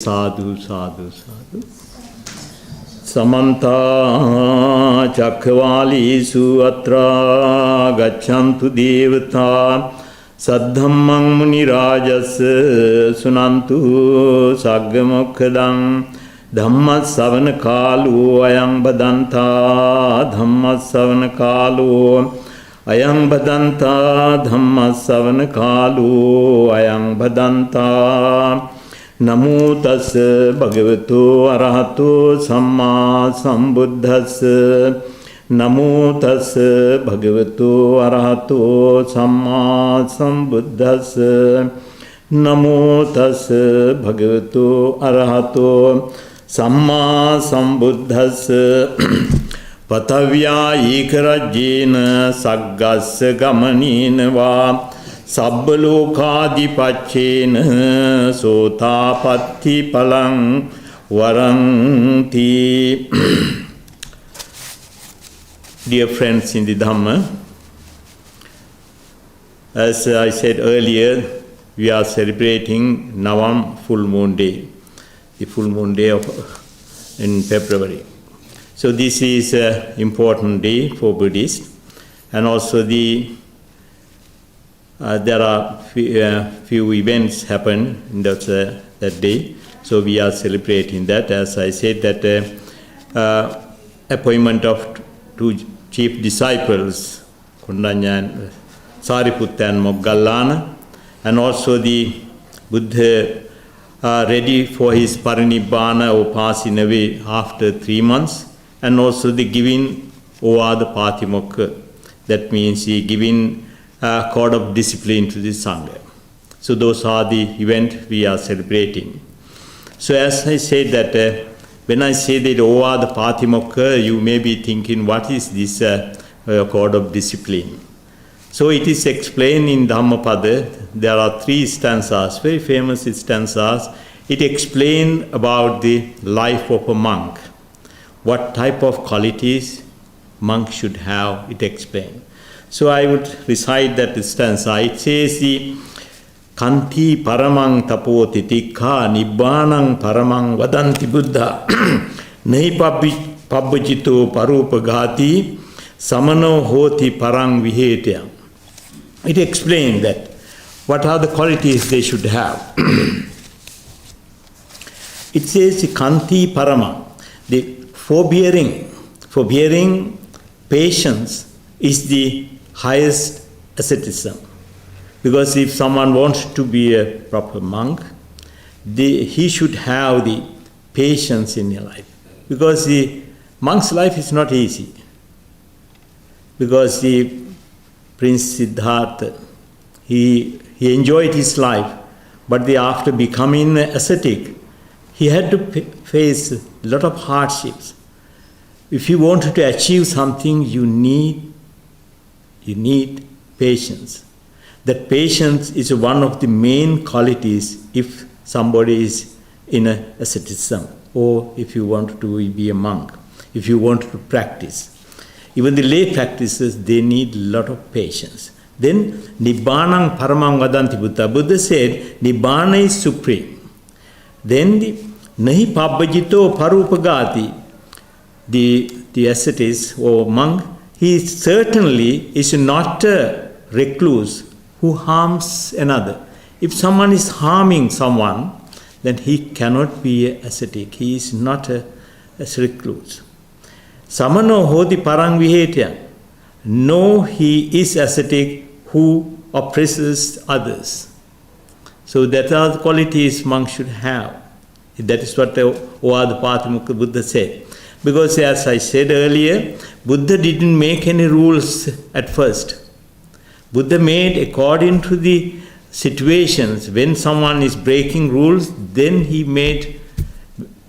Sadhu, sadhu, sadhu. Samanta chakvalisu atra gacchantu devata saddhammang munirajas sunantu saggamokkadam dhammasavana kalu ayam badanta dhammasavana kalu ayam badanta dhammasavana kalu ayam badanta Namo tassa bhagavato arahato samma sambuddhassa Namo tassa bhagavato arahato samma sambuddhassa Namo tassa bhagavato arahato samma sambuddhassa Patavya ikarajjena saggassa gamanena va Sabbalokaadipacchena sotapatti palang varanti. Dear friends in the Dhamma, as I said earlier, we are celebrating Navam full moon day, the full moon day in February. So this is an important day for Buddhists, and also there are few events happen in that day, so we are celebrating that. As I said, that appointment of two chief disciples, Kundanya and Sariputta and Moggallana, and also the Buddha ready for his parinibbana or passing away after 3 months, and also the giving Ovada Patimokka, that means he giving code of discipline to the Sangha. So those are the events we are celebrating. So as I said that when I say that Ovada Patimokka, you may be thinking, what is this code of discipline? So it is explained in Dhammapada. There are 3 stanzas, very famous stanzas. It explains about the life of a monk. What type of qualities monk should have, it explains. So I would recite that stanza. It says the Kanti paramang tapoti tikha nibbanang paramang vadanti buddha nahi pabbajito parupagati samano hoti parang vihetya. It explains that what are the qualities they should have. It says Kanti parama, the forbearing patience is the highest asceticism. Because if someone wants to be a proper monk, he should have the patience in your life. Because the monk's life is not easy. Because the Prince Siddhartha, he enjoyed his life, but after becoming ascetic, he had to face a lot of hardships. If you want to achieve something, you need patience. That patience is one of the main qualities if somebody is in an asceticism, or if you want to be a monk, if you want to practice. Even the lay practices, they need a lot of patience. Then, Nibbanang paramang vadanti Buddha. Buddha said, Nibbana is supreme. Then, nahi pabbajito parupagati, the ascetic or monk, he certainly is not a recluse who harms another. If someone is harming someone, then he cannot be an ascetic. He is not a recluse. Samano hoti parang vihetya. No, he is ascetic who oppresses others. So that are the qualities monks should have. That is what Ovada Patimokka Buddha said. Because as I said earlier, Buddha didn't make any rules at first. Buddha made according to the situations. When someone is breaking rules, then he made,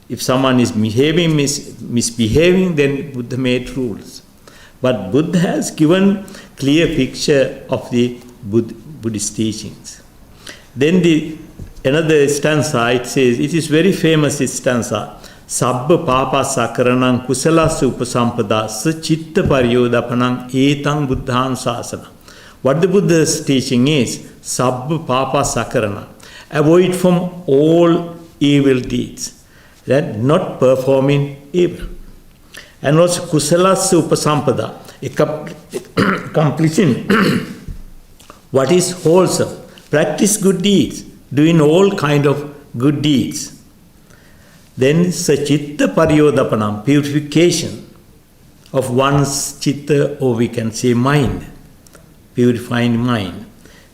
if someone is misbehaving, then Buddha made rules. But Buddha has given clear picture of the Buddhist teachings. Then another stanza, it says, it is very famous stanza, Sabba papa sakaranang kusala supasampada sa chitta paryodapanang etang buddhan sasana. What the Buddha's teaching is, Sabba papa sakarana. Avoid from all evil deeds, that not performing evil. And also kusalasya upasampada, accomplishing what is wholesome, practice good deeds, doing all kind of good deeds. Then sachitta paryodapanam, purification of one's chitta, or we can say mind, purifying mind.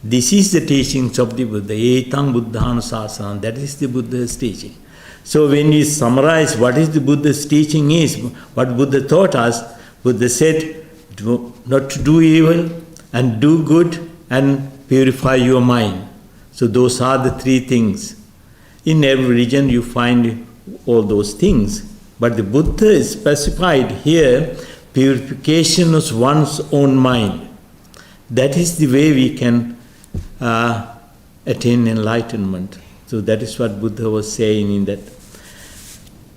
This is the teachings of the Buddha, etang buddhanusasana, that is the Buddha's teaching. So when we summarize what is the Buddha's teaching is, what Buddha taught us, Buddha said not to do evil and do good and purify your mind. So those are the three things. In every religion you find all those things, but the Buddha is specified here purification of one's own mind. That is the way we can attain enlightenment. So that is what Buddha was saying in that.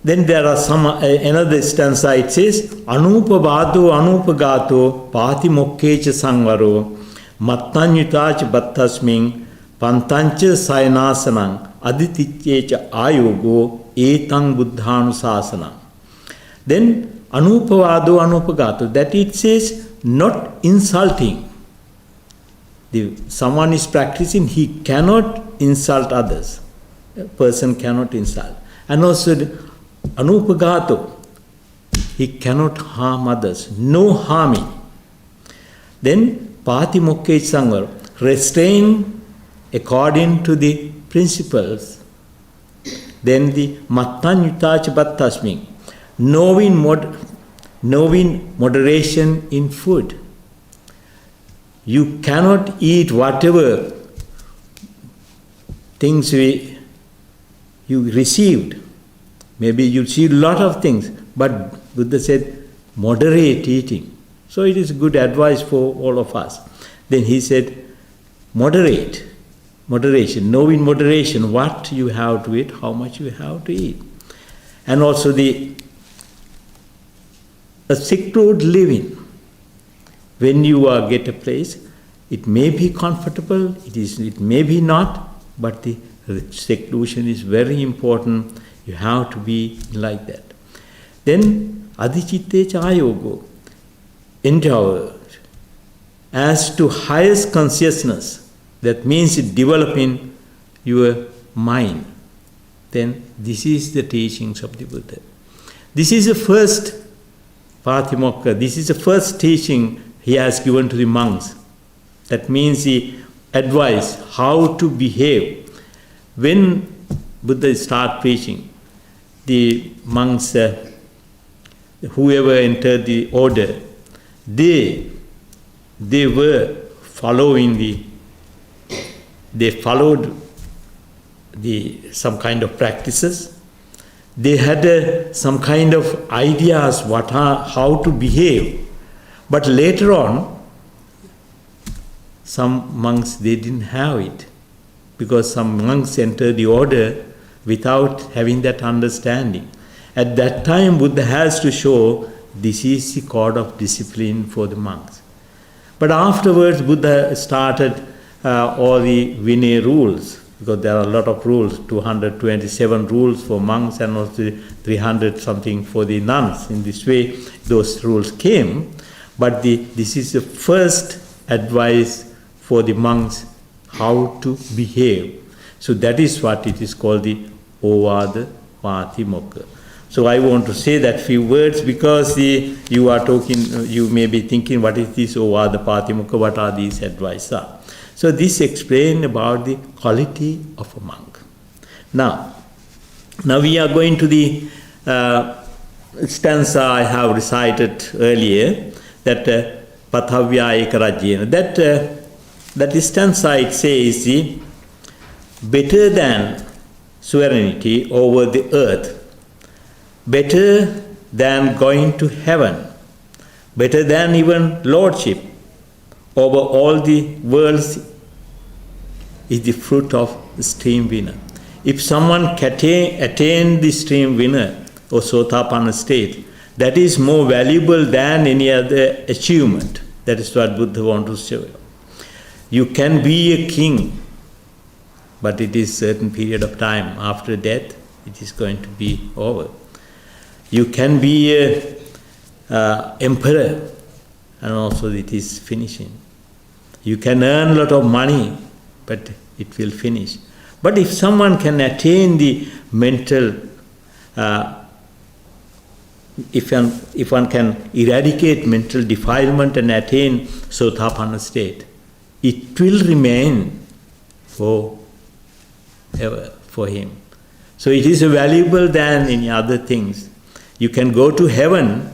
Then there are some another stanza. It says, "Anupavado anupagato patimokkecha sangvaro mattanyutacha battasming pantancha sayanasanang aditityecha ayogo etang buddhanusasana." Then anupavado anupagato, that it says not insulting. Someone is practicing, he cannot insult others. A person cannot insult. And also anupagato, he cannot harm others. No harming. Then patimokkhe sangvar, restrain according to the principles. Then the mattanyutacha battasming, knowing moderation in food. You cannot eat whatever things you received. Maybe you see a lot of things, but Buddha said, moderate eating. So it is good advice for all of us. Then he said, moderation, knowing moderation, what you have to eat, how much you have to eat. And also a secluded living. When you get a place, it may be comfortable, it may be not, but the seclusion is very important. You have to be like that. Then adhicittecha ayogo, endeavor as to highest consciousness. That means developing your mind. Then this is the teachings of the Buddha. This is the first Patimokka, this is the first teaching he has given to the monks. That means he advised how to behave. When Buddha started preaching, the monks, whoever entered the order, they were following they followed some kind of practices. They had some kind of ideas how to behave. But later on, some monks, they didn't have it. Because some monks entered the order without having that understanding. At that time, Buddha has to show this is the code of discipline for the monks. But afterwards, Buddha started all the Vinaya rules, because there are a lot of rules, 227 rules for monks and also 300 something for the nuns. In this way, those rules came. But this is the first advice for the monks, how to behave. So that is what it is called the Ovada Patimokka. So I want to say that few words because you are talking, you may be thinking, what is this Ovada Patimokka, what are these advices? So this explains about the quality of a monk. Now we are going to the stanza I have recited earlier, that Pathavya Ekarajyena. That stanza, it says, better than sovereignty over the earth, better than going to heaven, better than even lordship over all the worlds is the fruit of the stream winner. If someone can attain the stream winner or Sotapanna state, that is more valuable than any other achievement. That is what Buddha wants to show. You can be a king, but it is a certain period of time. After death, it is going to be over. You can be a emperor, and also it is finishing. You can earn a lot of money, but it will finish. But if someone can attain the mental, if one can eradicate mental defilement and attain Sotapanna state, it will remain forever for him. So it is valuable than any other things. You can go to heaven,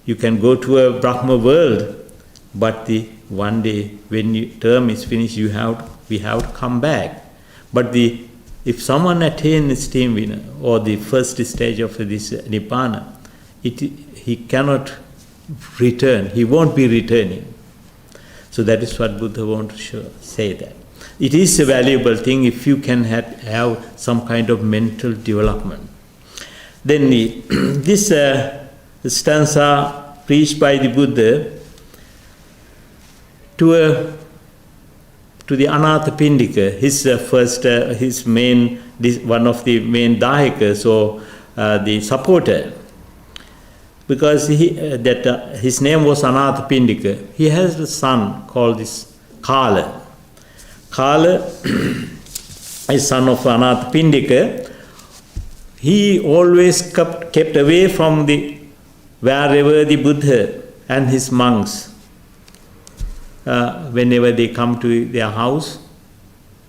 you can go to a Brahma world, but one day when your term is finished, we have to come back. But if someone attains steam winner or the first stage of this Nibbana, he cannot return. He won't be returning. So that is what Buddha wants to say that. It is a valuable thing if you can have some kind of mental development. Then this stanza preached by the Buddha to the Anathapindika, his main, one of the main dahikas or the supporter, because his name was Anathapindika. He has a son called this Kala. Kala is son of Anathapindika. He always kept away from wherever the Buddha and his monks, whenever they come to their house,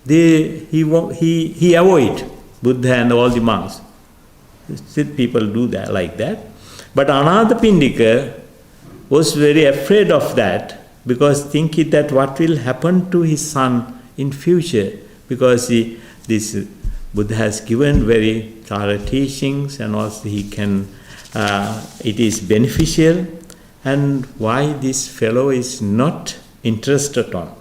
he avoid Buddha and all the monks. Still people do that like that. But Anathapindika was very afraid of that, because thinking that what will happen to his son in future, because this Buddha has given very thorough teachings, and also he can, it is beneficial, and why this fellow is not interested on.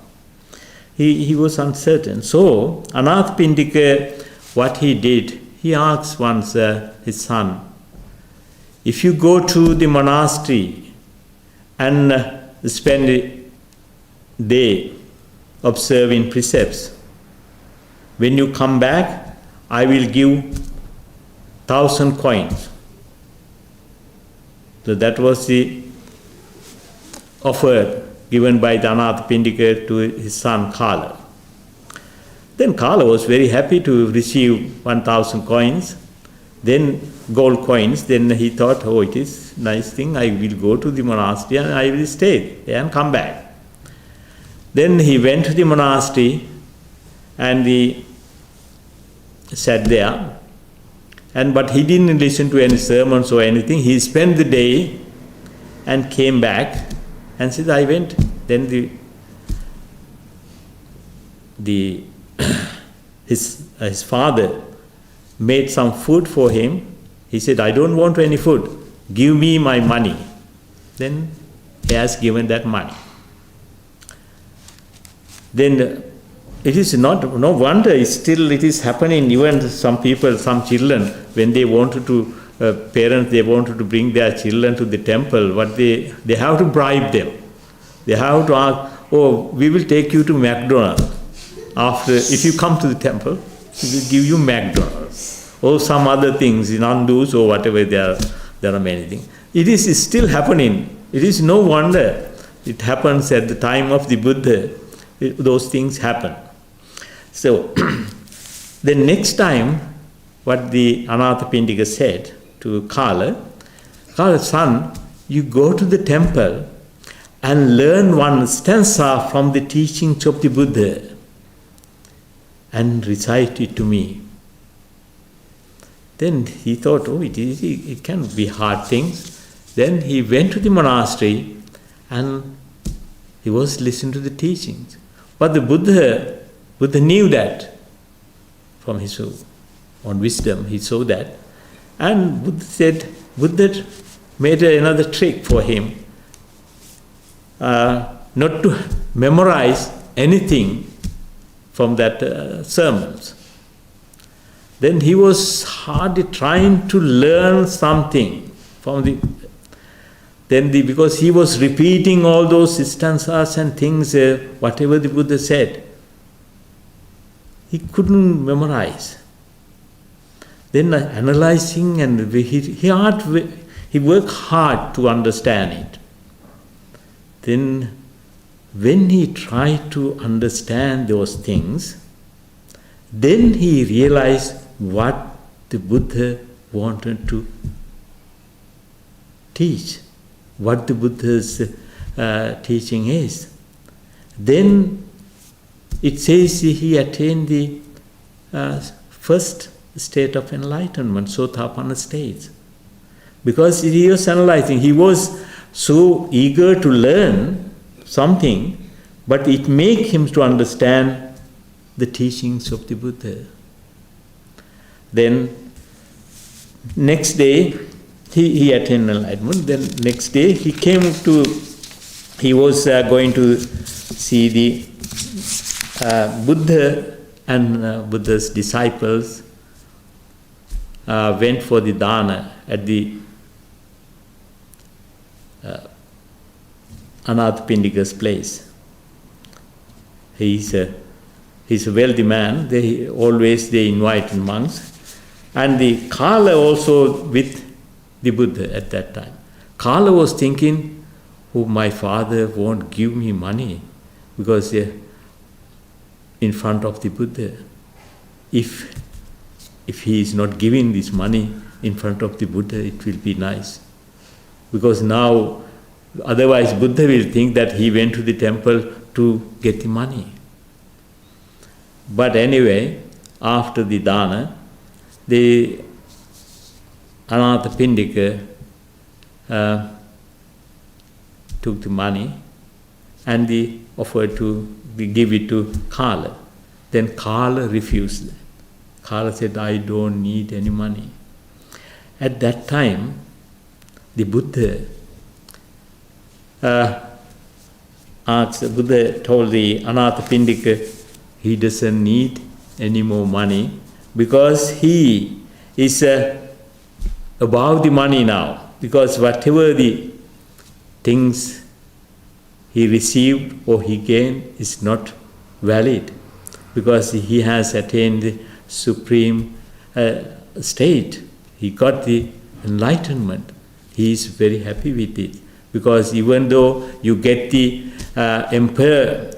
He was uncertain. So Anathapindika, what he did, he asked once his son, if you go to the monastery and spend a day observing precepts, when you come back, I will give 1,000 coins. So that was the offer given by the Anathapindika to his son Kala. Then Kala was very happy to receive 1,000 coins, then gold coins. Then he thought, oh, it is nice thing, I will go to the monastery and I will stay there and come back. Then he went to the monastery and he sat there, but he didn't listen to any sermons or anything. He spent the day and came back and said, I went. Then his father made some food for him. He said, I don't want any food, give me my money. Then he has given that money. Then it is no wonder, it is happening. Even some people, some children, when they wanted to, parents, they wanted to bring their children to the temple, but they have to bribe them. They have to ask, oh, we will take you to McDonald's. If you come to the temple, we will give you McDonald's. Or some other things, Nandus or whatever, there are many things. It is still happening. It is no wonder. It happens at the time of the Buddha. Those things happen. So, the next time, what the Anathapindika said to Kala, son, you go to the temple and learn one stanza from the teachings of the Buddha and recite it to me. Then he thought, oh, it can be hard things. Then he went to the monastery and he was listening to the teachings. But the Buddha knew that from his own wisdom, he saw that. And Buddha made another trick for him, not to memorize anything from that sermons. Then he was hardly trying to learn something from because he was repeating all those stanzas and things, whatever the Buddha said, he couldn't memorize. Then analyzing, and he worked hard to understand it. Then when he tried to understand those things, then he realized what the Buddha wanted to teach, what the Buddha's teaching is. Then it says he attained the first state of enlightenment, Sotapanna stage. Because he was analyzing, he was so eager to learn something, but it made him to understand the teachings of the Buddha. Then next day he attained enlightenment. Then next day he was going to see the Buddha, and Buddha's disciples went for the dana at the Anathapindika's place. He's a wealthy man. They invite monks. And the Kala also with the Buddha at that time. Kala was thinking, oh, my father won't give me money because in front of the Buddha. If he is not giving this money in front of the Buddha, it will be nice. Because now, otherwise Buddha will think that he went to the temple to get the money. But anyway, after the dana, the Anathapindika took the money and they offered to give it to Kala. Then Kala refused that. Kala said, I don't need any money. At that time, the Buddha told the Anathapindika he doesn't need any more money because he is above the money now. Because whatever the things he received or he gained is not valid, because he has attained the supreme state. He got the enlightenment. He is very happy with it, because even though you get the emperor,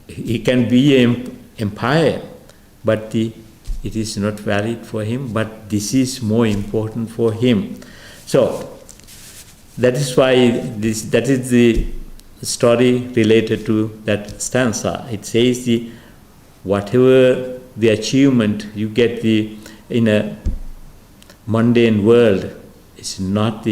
he can be an empire, but it is not valid for him, but this is more important for him. So that is why that is the story related to that stanza. It says whatever the achievement you get in a mundane world is not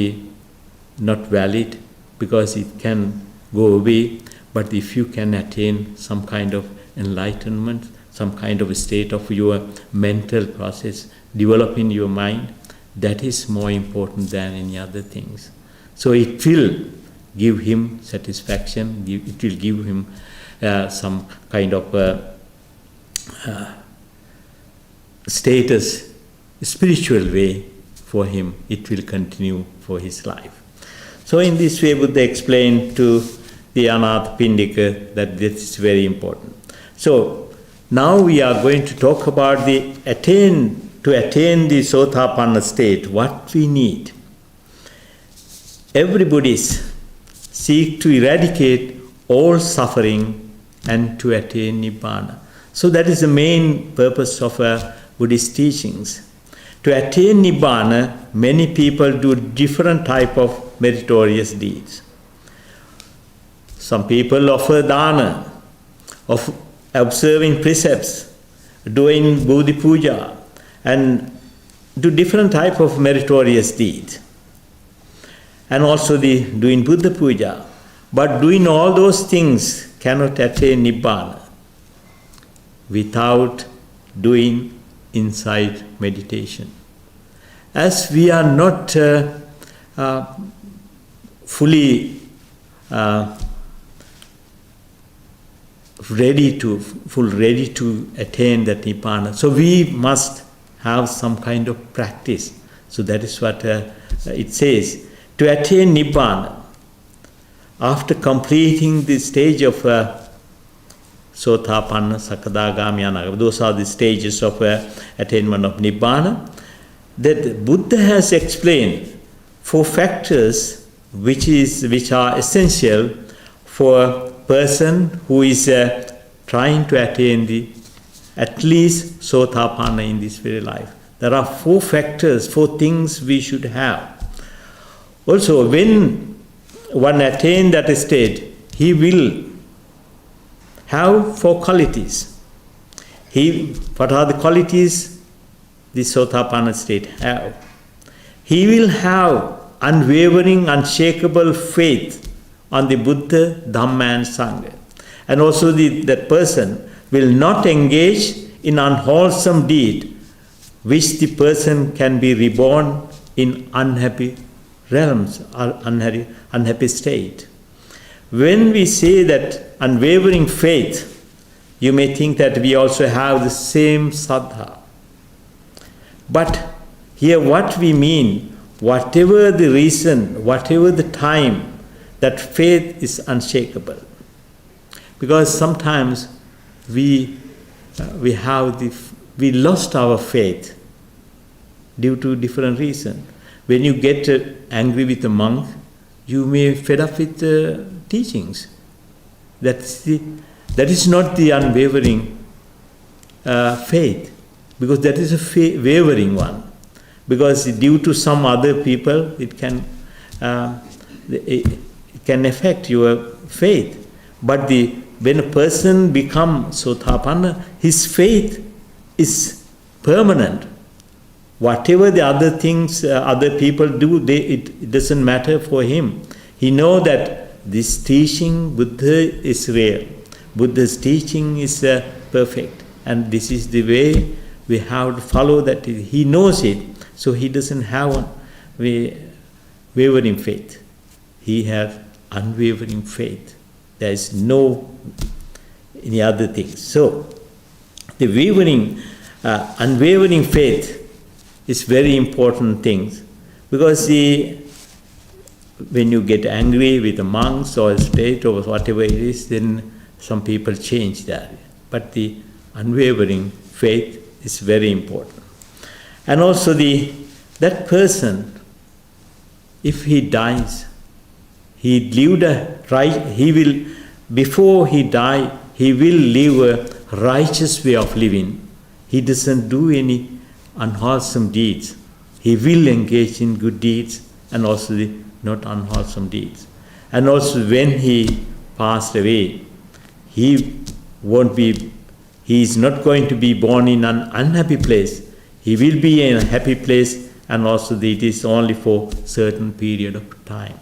valid, because it can go away. But if you can attain some kind of enlightenment, some kind of a state of your mental process, develop in your mind, that is more important than any other things. So it will give him satisfaction, it will give him some kind of status, spiritual way for him. It will continue for his life. So in this way, Buddha explained to the Anathapindika that this is very important. So now we are going to talk about to attain the Sotapanna state, what we need. Every Buddhist seek to eradicate all suffering and to attain Nibbana. So that is the main purpose of Buddhist teachings. To attain Nibbana, many people do different type of meritorious deeds. Some people offer dana, of observing precepts, doing Bodhi Puja, and do different type of meritorious deeds. And also doing Buddha Puja. But doing all those things cannot attain Nibbana without doing insight meditation. As we are not fully ready to attain that Nibbana, so we must have some kind of practice. So that is what it says. To attain Nibbana, after completing the stage of Sotapanna, Sakadagami, Anagami, those are the stages of attainment of Nibbana. that Buddha has explained 4 factors which are essential for a person who is trying to attain at least Sotapanna in this very life. There are 4 factors, 4 things we should have. Also, when one attains that state, he will have 4 qualities. What are the qualities the Sotapanna state have? He will have unwavering, unshakable faith on the Buddha, Dhamma and Sangha. And also that person will not engage in unwholesome deed, which the person can be reborn in unhappy realms or unhappy state. When we say that unwavering faith, you may think that we also have the same saddha. But here what we mean, whatever the reason, whatever the time, that faith is unshakable. Because sometimes we lost our faith due to different reasons. When you get angry with a monk, you may fed up with the teachings. That is not the unwavering faith, because that is a wavering one. Because due to some other people, it can affect your faith. But when a person becomes Sotapanna, his faith is permanent. Whatever the other things other people do, it doesn't matter for him. He knows that this teaching, Buddha, is real. Buddha's teaching is perfect. And this is the way we have to follow that. He knows it, so he doesn't have wavering faith. He has unwavering faith. There is no any other things. So, the unwavering faith is very important thing, because when you get angry with the monks or state or whatever it is, then some people change that. But the unwavering faith is very important. And also that person, if he dies, he will, before he die, he will live a righteous way of living. He doesn't do any unwholesome deeds. He will engage in good deeds and also the not unwholesome deeds. And also when he passed away, he is not going to be born in an unhappy place. He will be in a happy place, and also it is only for certain period of time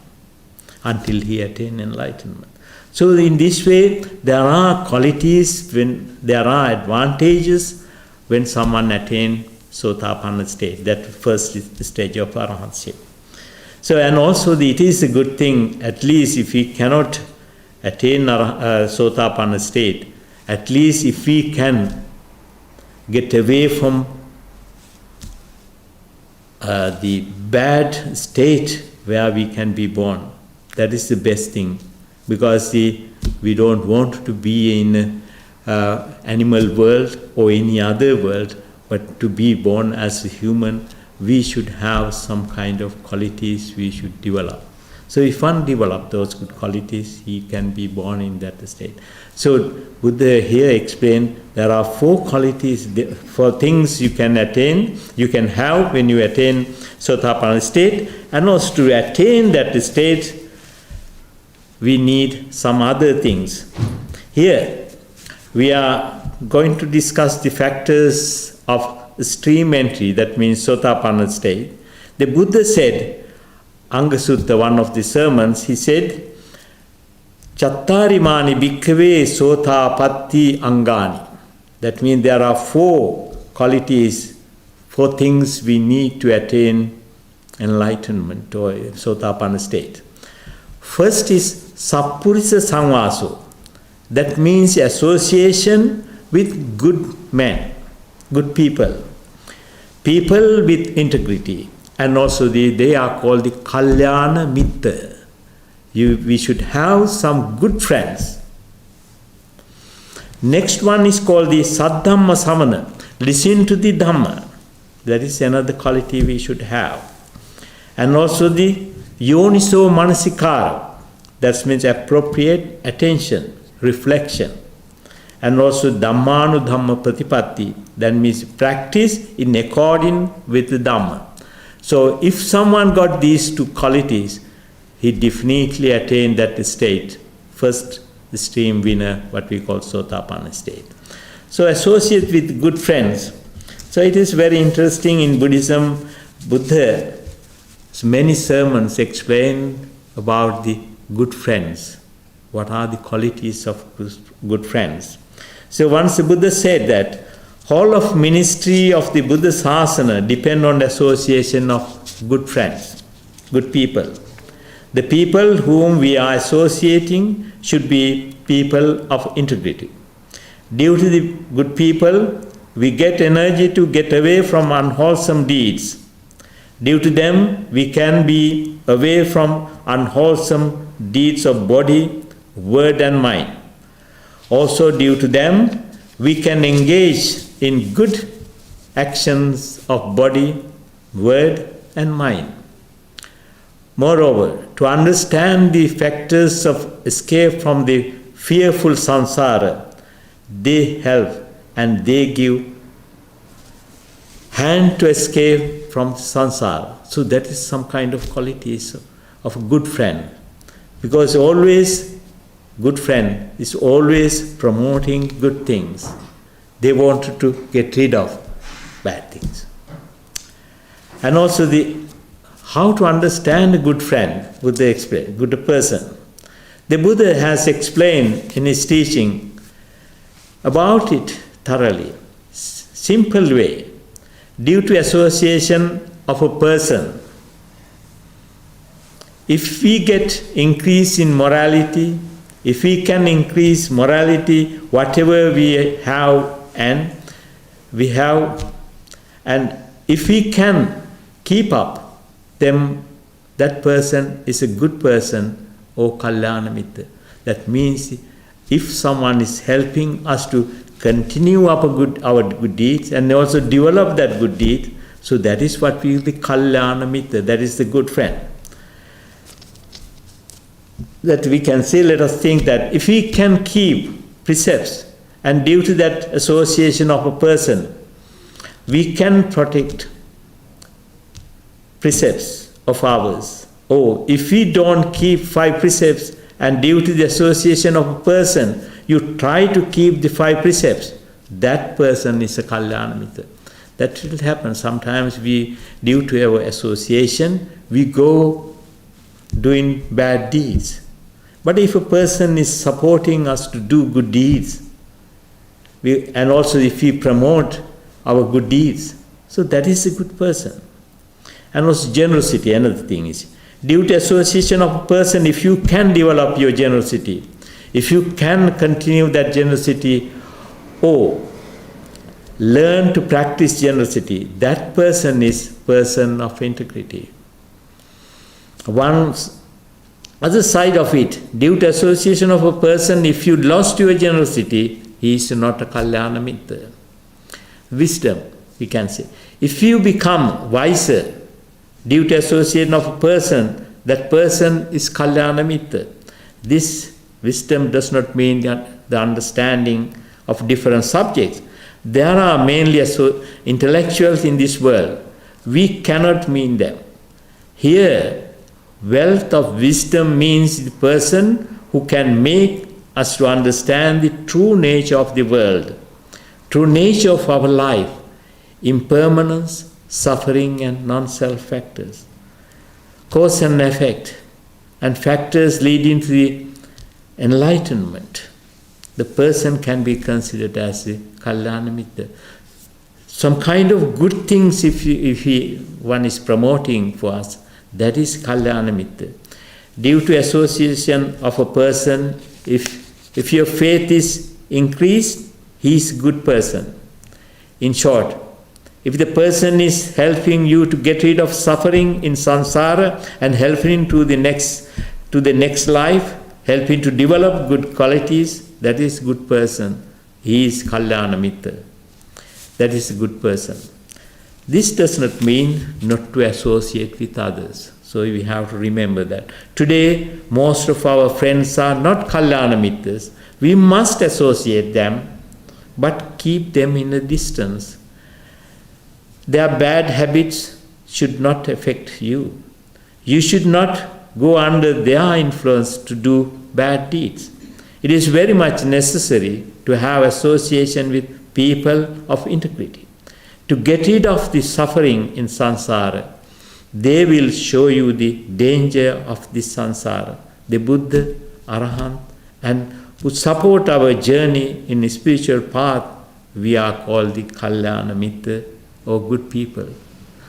until he attain enlightenment. So in this way, there are qualities, when there are advantages when someone attains Sotapanna state, that first stage of Arahantship. So, and also it is a good thing, at least if we cannot attain Sotapanna state, at least if we can get away from the bad state where we can be born, that is the best thing. Because we don't want to be in animal world or any other world, but to be born as a human, we should have some kind of qualities we should develop. So if one develops those good qualities, he can be born in that state. So Buddha here explained there are 4 qualities, 4 things you can attain, you can have when you attain Sotapanna state, and also to attain that state, we need some other things. Here, we are going to discuss the factors of stream entry, that means Sotapanna state. The Buddha said, Anga Sutta, one of the sermons, he said, Chattarimani bhikkhave sotapatti angani. That means there are 4 qualities, 4 things we need to attain enlightenment or Sotapanna state. First is Sappurisa Samvaso. That means association with good men, good people. People with integrity. And also they are called the Kalyana Mitra. We should have some good friends. Next one is called the Saddhamma Samana. Listen to the Dhamma. That is another quality we should have. And also the yoniso manasikara, that means appropriate attention, reflection. And also dhammanu dhamma pratipatti, that means practice in according with the dhamma. So if someone got these two qualities, he definitely attained that state, first the stream winner, what we call sotapanna state. So associate with good friends. So it is very interesting in Buddhism, Buddha, many sermons explain about the good friends. What are the qualities of good friends? So once the Buddha said that whole of ministry of the Buddha Sasana depend on the association of good friends, good people. The people whom we are associating should be people of integrity. Due to the good people, we get energy to get away from unwholesome deeds. Due to them, we can be away from unwholesome deeds of body, word and mind. Also due to them, we can engage in good actions of body, word and mind. Moreover, to understand the factors of escape from the fearful samsara, they help and they give hand to escape from samsara. So that is some kind of qualities of a good friend. Because always, good friend is always promoting good things. They wanted to get rid of bad things. And also how to understand a good friend, Buddha explained, good person. The Buddha has explained in his teaching about it thoroughly. Simple way. Due to association of a person, if we get increase in morality, if we can increase morality, whatever we have, and if we can keep up, then that person is a good person or kalyana mitra. That means if someone is helping us to continue our good deeds and also develop that good deed, so that is what we the kalyana mitra, that is the good friend. That we can say, let us think that if we can keep precepts, and due to that association of a person, we can protect precepts of ours. Or if we don't keep 5 precepts, and due to the association of a person, you try to keep the 5 precepts, that person is a kalyana mitra. That will happen. Sometimes due to our association, we go doing bad deeds. But if a person is supporting us to do good deeds, and also if we promote our good deeds, so that is a good person. And also generosity, another thing is, due to association of a person, if you can develop your generosity, if you can continue that generosity, or learn to practice generosity, that person is person of integrity. One other side of it, due to association of a person, if you lost your generosity, he is not a kalyana mitra. Wisdom, we can say. If you become wiser, due to association of a person, that person is kalyana mitra. This wisdom does not mean the understanding of different subjects. There are mainly intellectuals in this world. We cannot mean them. Here, wealth of wisdom means the person who can make us to understand the true nature of the world, true nature of our life, impermanence, suffering and non-self factors, cause and effect, and factors leading to the enlightenment. The person can be considered as a kalyana mitra. Some kind of good things one is promoting for us, that is kalyana mitra. Due to association of a person, if your faith is increased, he is a good person. In short, if the person is helping you to get rid of suffering in samsara and helping to the next life, helping to develop good qualities, that is a good person. He is kalyana mitra. That is a good person. This does not mean not to associate with others. So we have to remember that. Today, most of our friends are not Kalyana Mittas. We must associate them, but keep them in a distance. Their bad habits should not affect you. You should not go under their influence to do bad deeds. It is very much necessary to have association with people of integrity. To get rid of the suffering in samsara, they will show you the danger of this samsara. The Buddha, Arahant, and who support our journey in the spiritual path, we are called the Kalyana Mitta, or good people.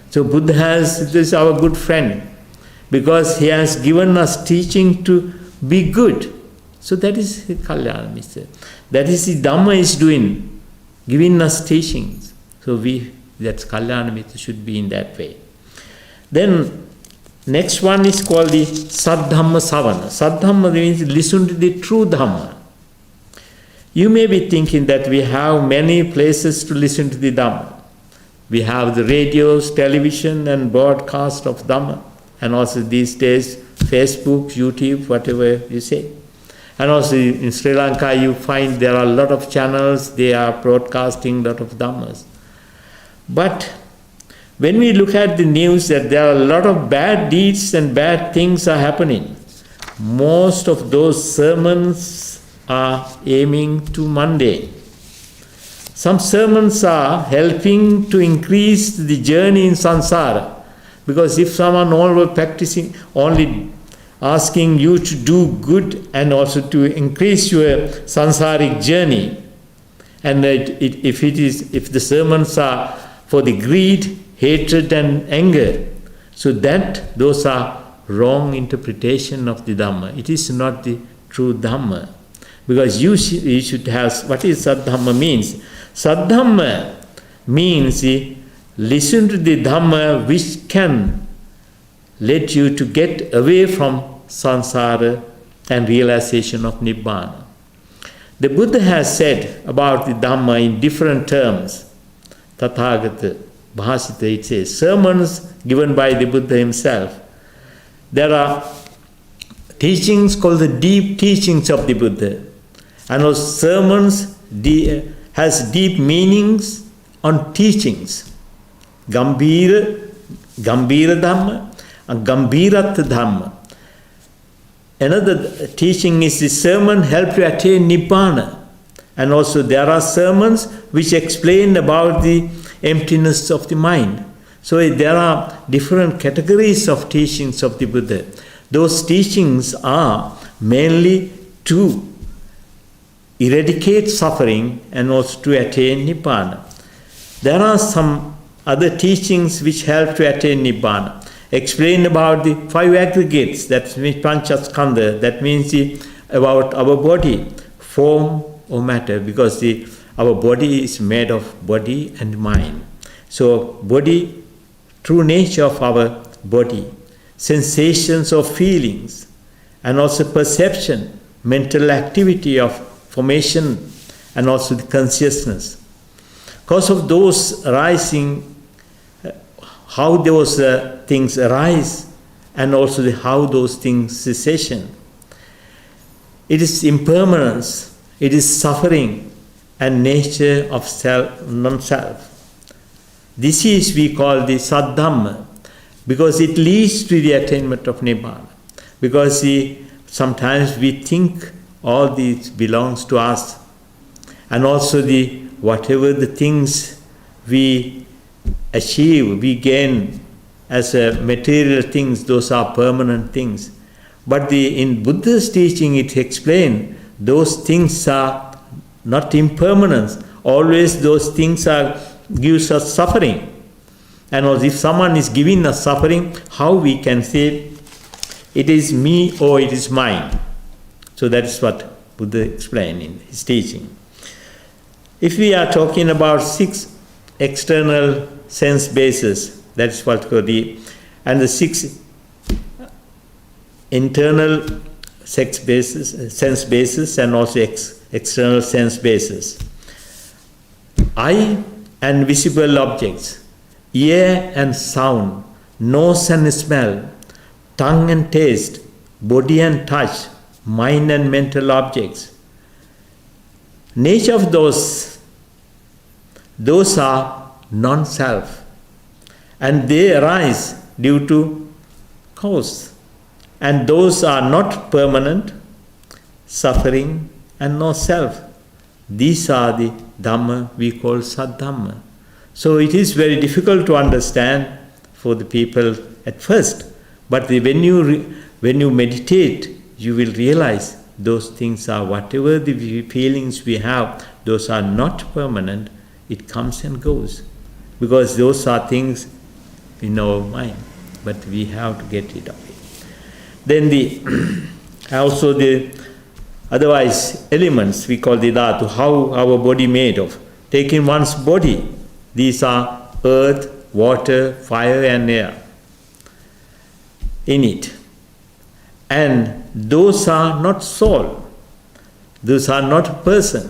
So Buddha this is our good friend, because he has given us teaching to be good. So that is Kalyana Mitta. That is the Dhamma is doing, giving us teachings. So that's Kalyana Mitta should be in that way. Then next one is called the Saddhamma Savana. Saddhamma means listen to the true Dhamma. You may be thinking that we have many places to listen to the Dhamma. We have the radios, television, and broadcast of Dhamma. And also these days, Facebook, YouTube, whatever you say. And also in Sri Lanka, you find there are a lot of channels, they are broadcasting a lot of Dhammas. But when we look at the news that there are a lot of bad deeds and bad things are happening, most of those sermons are aiming to mundane. Some sermons are helping to increase the journey in samsara. Because if someone always practicing, only asking you to do good and also to increase your samsaric journey, and if the sermons are for the greed, hatred and anger, so those are wrong interpretation of the Dhamma. It is not the true Dhamma. Because you should have, what is Saddhamma means? Saddhamma means listen to the Dhamma which can lead you to get away from samsara and realization of Nibbana. The Buddha has said about the Dhamma in different terms. Tathagata, Bhasita, it says, sermons given by the Buddha himself. There are teachings called the deep teachings of the Buddha. And those sermons has deep meanings on teachings. Gambhira Dhamma and Gambhirat Dhamma. Another teaching is the sermon help you attain Nibbana. And also there are sermons which explain about the emptiness of the mind. So there are different categories of teachings of the Buddha. Those teachings are mainly to eradicate suffering and also to attain Nibbana. There are some other teachings which help to attain Nibbana. Explain about the five aggregates, that means Panchaskandha, that means about our body, form or matter, because our body is made of body and mind. So body, true nature of our body, sensations or feelings, and also perception, mental activity of formation, and also the consciousness. Because of those arising, how those things arise, and also how those things cessation. It is impermanence, it is suffering, and nature of self, non-self. This is we call the Saddhamma, because it leads to the attainment of Nibbana. Because sometimes we think all these belongs to us, and also whatever the things we achieve, we gain as material things, those are permanent things. But in Buddha's teaching it explains those things are not impermanence. Always those things gives us suffering. And also if someone is giving us suffering, how we can say it is me or it is mine. So that is what Buddha explained in his teaching. If we are talking about 6 external sense bases, that is what and the 6 internal sense bases and also external sense bases. Eye and visible objects. ear and sound, nose and smell, tongue and taste, body and touch, mind and mental objects. Nature of those are non-self, and they arise due to cause, and those are not permanent, suffering and no self. These are the Dhamma we call Saddhamma. So it is very difficult to understand for the people at first, but when you meditate, you will realize those things are, whatever the feelings we have, those are not permanent. It comes and goes, because those are things in our mind, but we have to get it away. Then also the otherwise elements we call the dhatu, how our body made of. Taking one's body, these are earth, water, fire and air in it. And those are not soul. Those are not a person.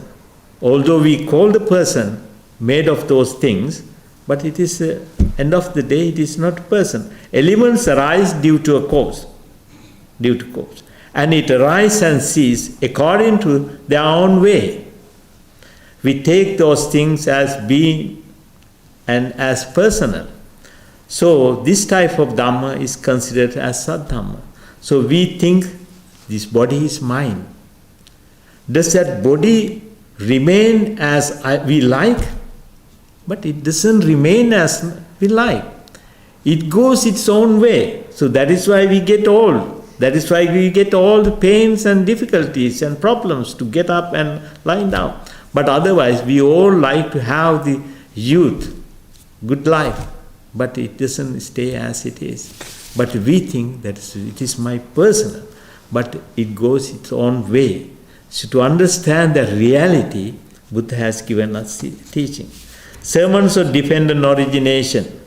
Although we call the person made of those things, but it is, end of the day, it is not a person. Elements arise due to a cause. Due to cause. And it arises and ceases according to their own way. We take those things as being and as personal. So this type of Dhamma is considered as Saddhamma. So we think this body is mine. Does that body remain as we like? But it doesn't remain as we like. It goes its own way. So that is why we get old. That is why we get all the pains and difficulties and problems to get up and lie down. But otherwise, we all like to have the youth, good life. But it doesn't stay as it is. But we think that it is my personal. But it goes its own way. So to understand the reality, Buddha has given us teaching. Sermons of dependent origination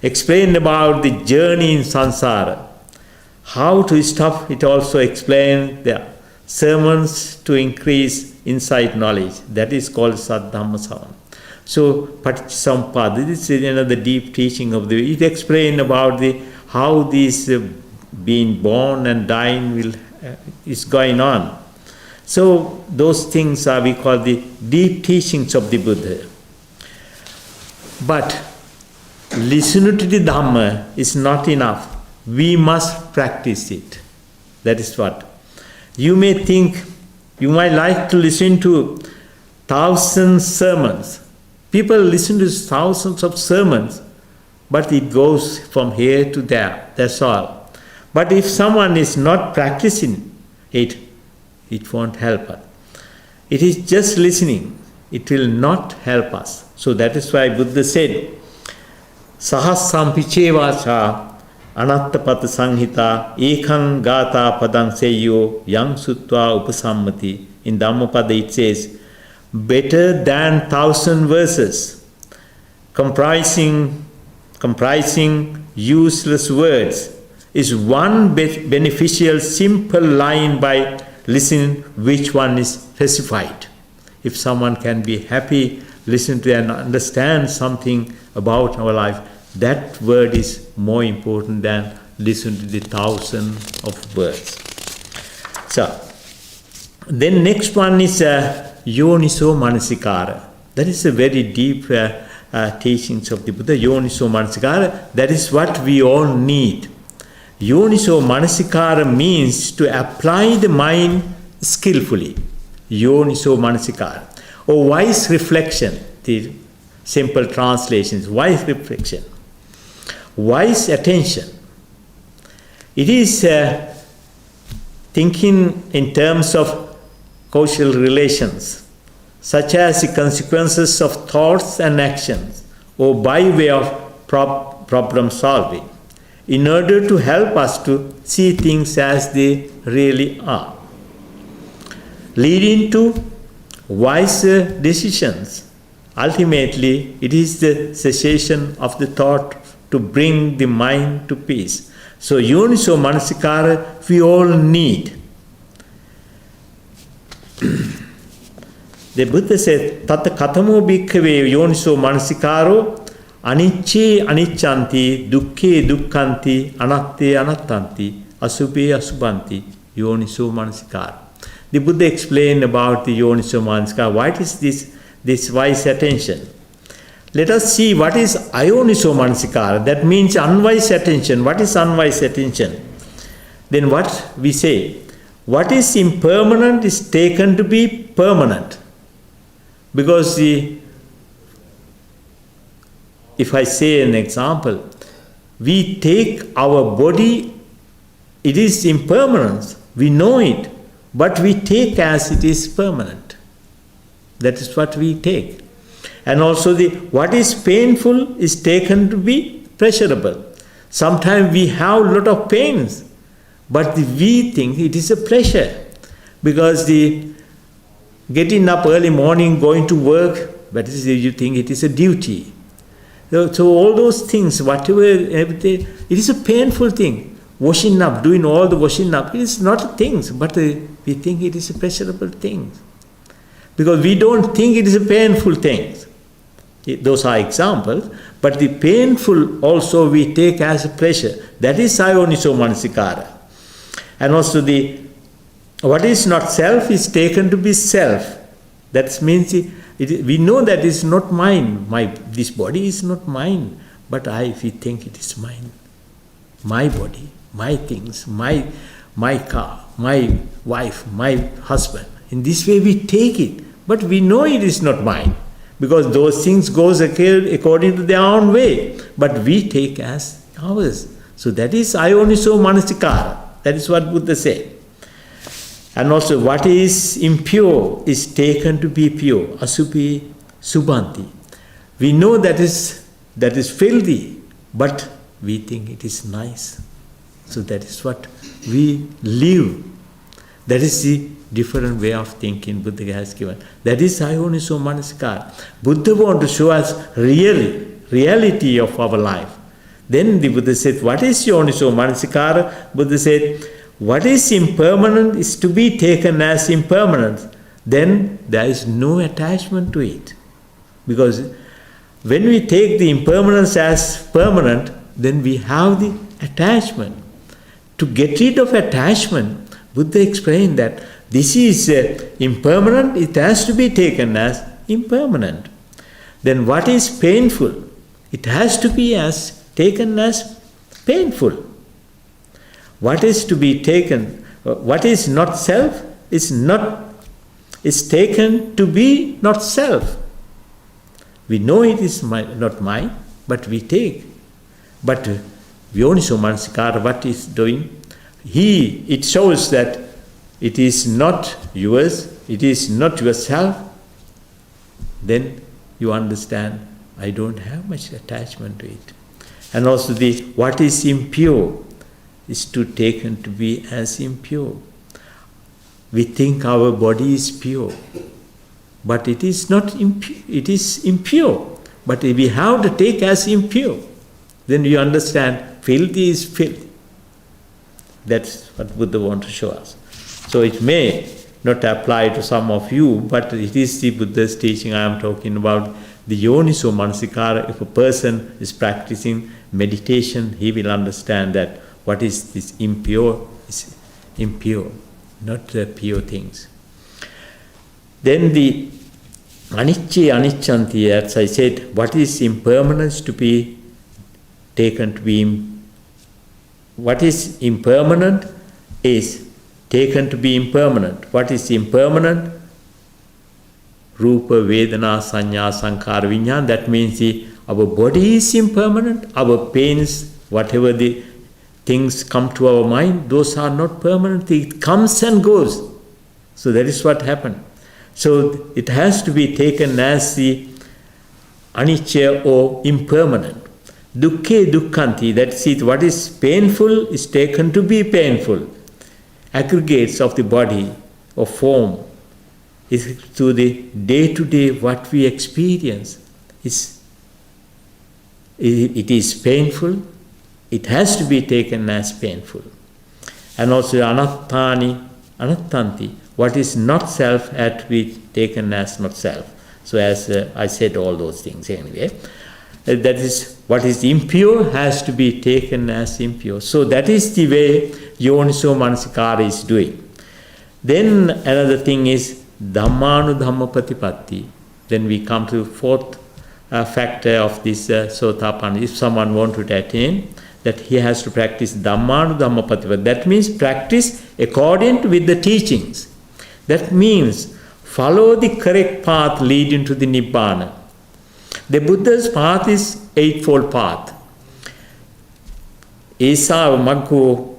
explain about the journey in samsara. How to stop, it also explains the sermons to increase insight knowledge. That is called Saddhamma Savana. So, Paticcasamuppada, this is another deep teaching of the, it explains about how this being born and dying is going on. So, those things are, we call the deep teachings of the Buddha. But, listening to the Dhamma is not enough. We must practice it. That is what. You may think, you might like to listen to 1,000 sermons. People listen to thousands of sermons, but it goes from here to there. That's all. But if someone is not practicing it, it won't help us. It is just listening. It will not help us. So that is why Buddha said, Sahasam pichevacha Anattapata Sanghita Ekang Gata Padang Seyo Yang Sutva Upasammati. In Dhammapada it says, better than 1,000 verses comprising useless words is one beneficial simple line by listening which one is specified. If someone can be happy, listen to and understand something about our life, that word is more important than listen to the 1,000 of words. So, then next one is Yoniso Manasikara. That is a very deep teachings of the Buddha. Yoniso Manasikara, that is what we all need. Yoniso Manasikara means to apply the mind skillfully. Yoniso Manasikara. Or wise reflection. The simple translations, wise reflection. Wise attention. It is thinking in terms of causal relations, such as the consequences of thoughts and actions, or by way of problem solving, in order to help us to see things as they really are, leading to wiser decisions. Ultimately, it is the cessation of the thought to bring the mind to peace. So, Yoniso Manasikara we all need. The Buddha said, Tata Katamo Bhikkhave Yoniso Manasikaro Anicce aniccanti, dukkhe dukkhanti, anatte anattanti, asubhe asubhanti, yoniso manasikara. The Buddha explained about the yoniso manasikara. What is this wise attention? Let us see what is ayoniso manasikara. That means unwise attention. What is unwise attention? Then what we say? What is impermanent is taken to be permanent. Because if I say an example, we take our body, it is impermanence, we know it, but we take as it is permanent. That is what we take. And also what is painful is taken to be pleasurable. Sometimes we have a lot of pains, but we think it is a pleasure. Because getting up early morning, going to work, but you think it is a duty. So all those things, whatever, everything, it is a painful thing. Washing up, doing all the washing up, it is not a thing, but we think it is a pleasurable thing. Because we don't think it is a painful thing. Those are examples, but the painful also we take as a pleasure. That is ayoniso manasikara. And also what is not self is taken to be self. That means we know that it is not mine. This body is not mine, but we think it is mine. My body, my things, my car, my wife, my husband. In this way we take it, but we know it is not mine, because those things goes according to their own way, but we take as ours. So that is ayoniso manasikara. That is what Buddha said. And also what is impure is taken to be pure. Asubhi subhanti. We know that is filthy, but we think it is nice. So that is what we live. That is the different way of thinking Buddha has given. That is ayoniso manasikara. Buddha wants to show us reality of our life. Then the Buddha said, what is yoniso manasikara? Buddha said, what is impermanent is to be taken as impermanent. Then there is no attachment to it. Because when we take the impermanence as permanent, then we have the attachment. To get rid of attachment, Buddha explained that this is impermanent, it has to be taken as impermanent. Then what is painful? It has to be taken as painful. What is to be taken, what is not self is taken to be not self. We know it is not mine, but we take. But yoniso manasikara, what is doing? It shows that it is not yours, it is not yourself. Then you understand, I don't have much attachment to it. And also what is impure is taken to be as impure. We think our body is pure, but it is not impure. It is impure, but we have to take as impure. Then you understand, filthy is filth. That's what Buddha wants to show us. So it may not apply to some of you, but it is the Buddha's teaching I am talking about. The yoniso manasikara, if a person is practicing meditation, he will understand that what is this impure is impure, not the pure things. Then the anicce aniccanti, as I said, what is impermanence to be taken to be, what is impermanent is taken to be impermanent. What is impermanent? Rupa, Vedana, Sanya, Sankhara, Viññāna. That means our body is impermanent, our pains, whatever the things come to our mind, those are not permanent. It comes and goes. So that is what happened. So it has to be taken as the anicca or impermanent. Dukkhe dukkhanti, that is what is painful is taken to be painful. Aggregates of the body or form is to the day-to-day what we experience. It is painful. It has to be taken as painful. And also anattani, anattanti, what is not self has to be taken as not self. So as I said all those things anyway. that is, what is impure has to be taken as impure. So that is the way Yoniso Manasikara is doing. Then another thing is Dhammanu Dhamma Patipatti. Then we come to fourth factor of this Sotapanna. If someone wants to attain, that he has to practice Dhammanu Dhamma Patipatti. That means practice according with the teachings. That means follow the correct path leading to the Nibbana. The Buddha's path is eightfold path. Esa Maggo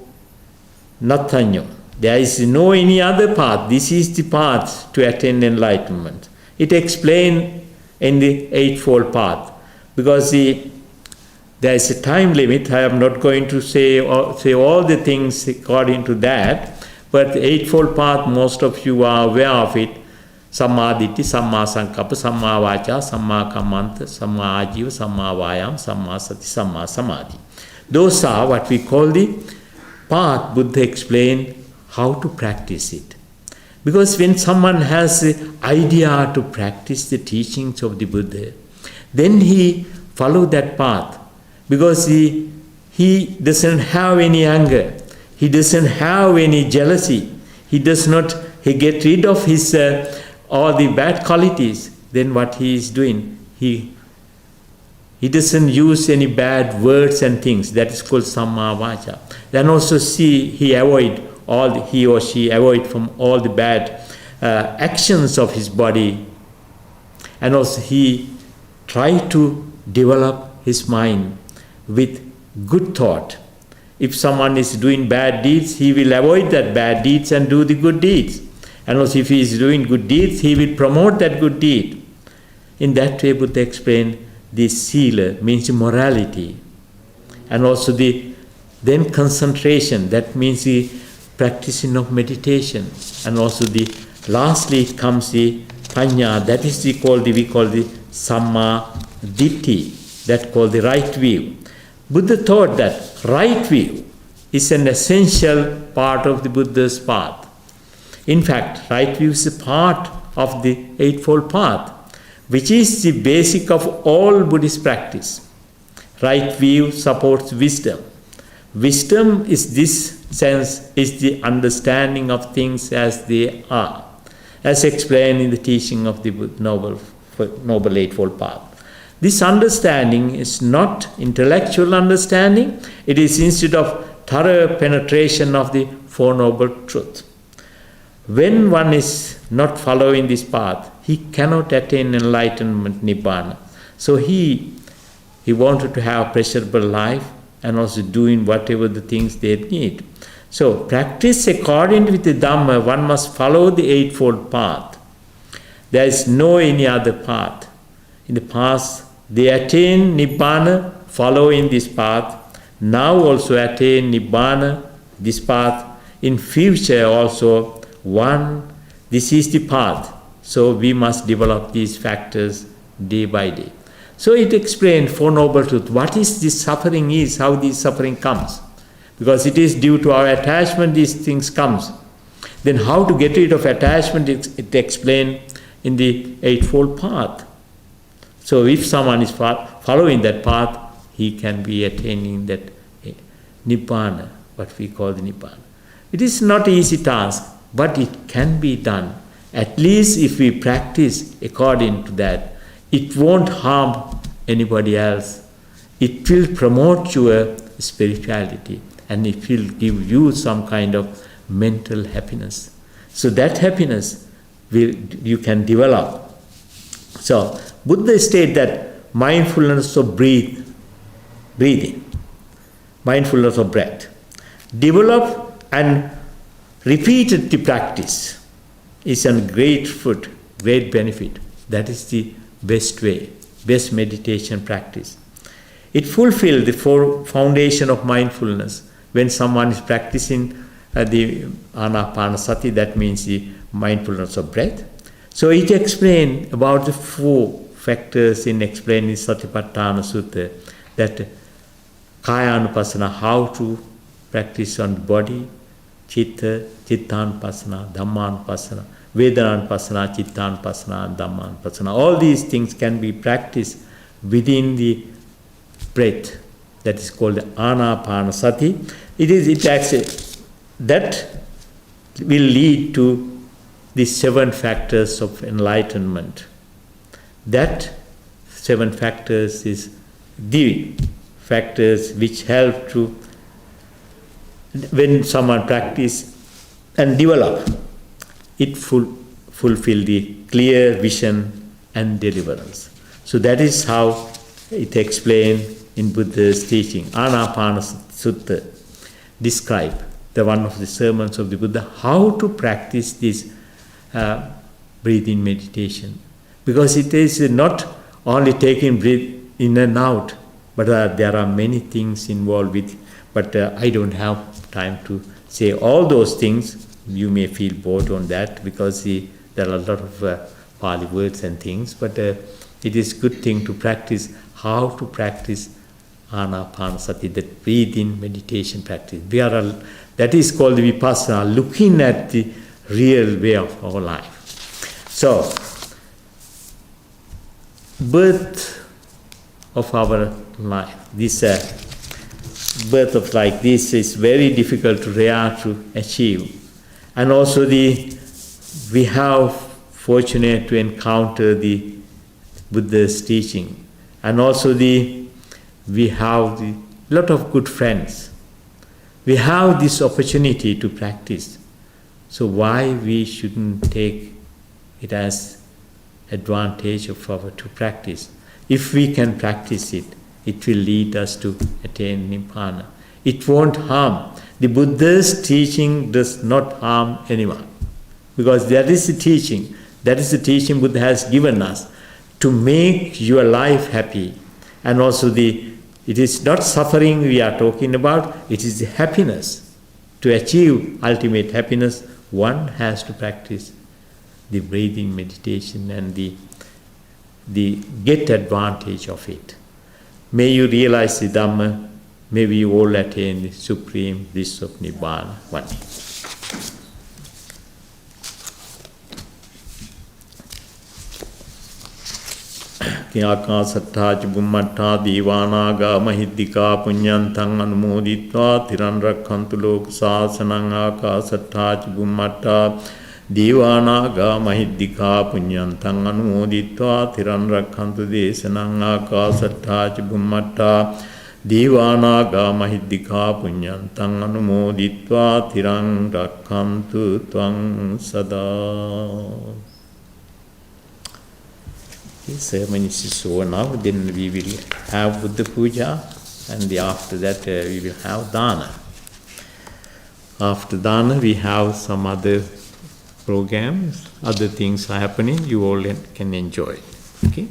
Nathanyo. There is no any other path. This is the path to attain enlightenment. It explained in the eightfold path. Because there is a time limit. I am not going to say all the things according to that. But the eightfold path, most of you are aware of it. Samma Ditti, Samma Sankappa, Samma Vacha, Samma Kammanta, Samma Ajiva, Samma Vayam, Samma Sati, Samma Samadhi. Those are what we call the path. Buddha explained how to practice it. Because when someone has an idea to practice the teachings of the Buddha, then he follows that path. Because he doesn't have any anger. He doesn't have any jealousy. He get rid of his all the bad qualities. Then what he is doing, he doesn't use any bad words and things. That is called Samma Vacha. Then also he or she avoid from all the bad actions of his body. And also he try to develop his mind with good thought. If someone is doing bad deeds, he will avoid that bad deeds and do the good deeds. And also if he is doing good deeds, he will promote that good deed. In that way, Buddha explained the sila means morality. And also then concentration, that means the practicing of meditation. And also lastly comes the panya, that is we call the samma ditti, that called the right view. Buddha thought that right view is an essential part of the Buddha's path. In fact, right view is a part of the eightfold path, which is the basic of all Buddhist practice. Right view supports wisdom. Wisdom is the understanding of things as they are, as explained in the teaching of the Noble Eightfold Path. This understanding is not intellectual understanding, it is instead of thorough penetration of the Four Noble Truths. When one is not following this path, he cannot attain enlightenment, Nibbana. So he wanted to have a pleasurable life and also doing whatever the things they need. So practice according with the Dhamma, one must follow the eightfold path. There is no any other path. In the past, they attain Nibbana following this path. Now also attain Nibbana, this path. In future also, this is the path. So we must develop these factors day by day. So it explained Four Noble Truths. What is this suffering is, how this suffering comes. Because it is due to our attachment these things comes. Then how to get rid of attachment, it explained in the Eightfold Path. So if someone is following that path, he can be attaining that Nibbana, what we call the Nibbana. It is not an easy task, but it can be done. At least if we practice according to that, it won't harm anybody else. It will promote your spirituality and it will give you some kind of mental happiness. So that happiness you can develop. So Buddha stated that mindfulness of breathing, mindfulness of breath, develop and repeated the practice is a great fruit, great benefit. That is the best way, best meditation practice. It fulfills the foundation of mindfulness. When someone is practicing the anapanasati, that means the mindfulness of breath. So it explained about the four factors in explaining Satipatthana Sutta, that Kayanupassana, how to practice on body, Chitta, Chittanupassana, Dhammanupassana, Vedananupassana, Chittanupassana, Dhammanupassana. All these things can be practiced within the breath. That is called Anapanasati. It acts, that will lead to the 7 factors of enlightenment. That 7 factors is the factors which help to, when someone practice and develop, it fulfill the clear vision and deliverance. So that is how it explained in Buddha's teaching. Anapanasati Sutta describe the one of the sermons of the Buddha, how to practice this breathing meditation. Because it is not only taking breath in and out, but there are many things involved with, but I don't have time to say all those things. You may feel bored on that because there are a lot of Pali words and things, but it is good thing to practice, how to practice Anapanasati, that breathing meditation practice. That is called vipassana, looking at the real way of our life. So, birth of our life, this birth of like this is very difficult, rare to achieve. And also we have fortunate to encounter the Buddha's teaching. And also we have a lot of good friends. We have this opportunity to practice. So why we shouldn't take it as advantage of our to practice? If we can practice it, it will lead us to attain Nibbana. It won't harm. The Buddha's teaching does not harm anyone. Because that is the teaching. That is the teaching Buddha has given us to make your life happy. And also it is not suffering we are talking about, it is the happiness. To achieve ultimate happiness, one has to practice the breathing meditation and the get advantage of it. May you realize the Dhamma, may we all attain the supreme bliss of Nibbana one day. Akāsattā ca bhummattā dīvānāgā mahiddhikā puññantaṃ anumoditvā tiran rakkhantu loka sāsanaṃ akāsattā ca bhummattā dīvānāgā mahiddhikā puññantaṃ anumoditvā tiran rakkhantu desanaṃ akāsattā ca bhummattā dīvānāgā mahiddhikā puññantaṃ anumoditvā tiran rakkhantu tvaṃ sadā. The ceremony is over now, then we will have Buddha Puja, and after that we will have Dana. After Dana we have some other programs, other things are happening, you all can enjoy. Okay?